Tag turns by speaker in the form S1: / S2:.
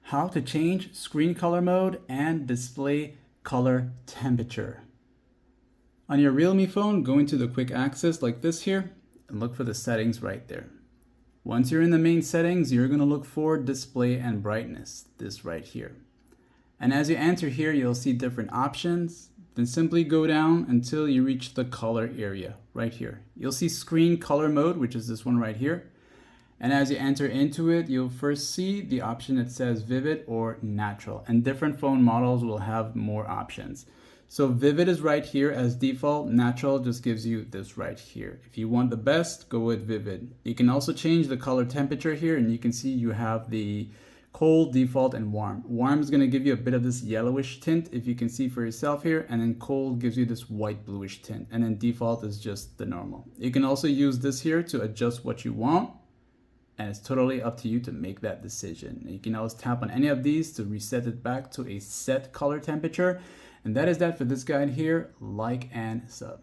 S1: How to change screen color mode and display color temperature. On your Realme phone, go into the quick access like this here and look for the settings right there. Once you're in the main settings, you're going to look for display and brightness, this right here. And as you enter here, you'll see different options. Then simply go down until you reach the color area right here. You'll see screen color mode, which is this one right here. And as you enter into it, you'll first see the option that says vivid or natural, and different phone models will have more options. So vivid is right here as default. Natural just gives you this right here. If you want the best, go with vivid. You can also change the color temperature here, and you can see you have the cold, default, and warm. Warm is going to give you a bit of this yellowish tint, if you can see for yourself here, and then cold gives you this white bluish tint, and then default is just the normal. You can also use this here to adjust what you want, and it's totally up to you to make that decision. You can always tap on any of these to reset it back to a set color temperature. And that is that for this guide here. Like and sub.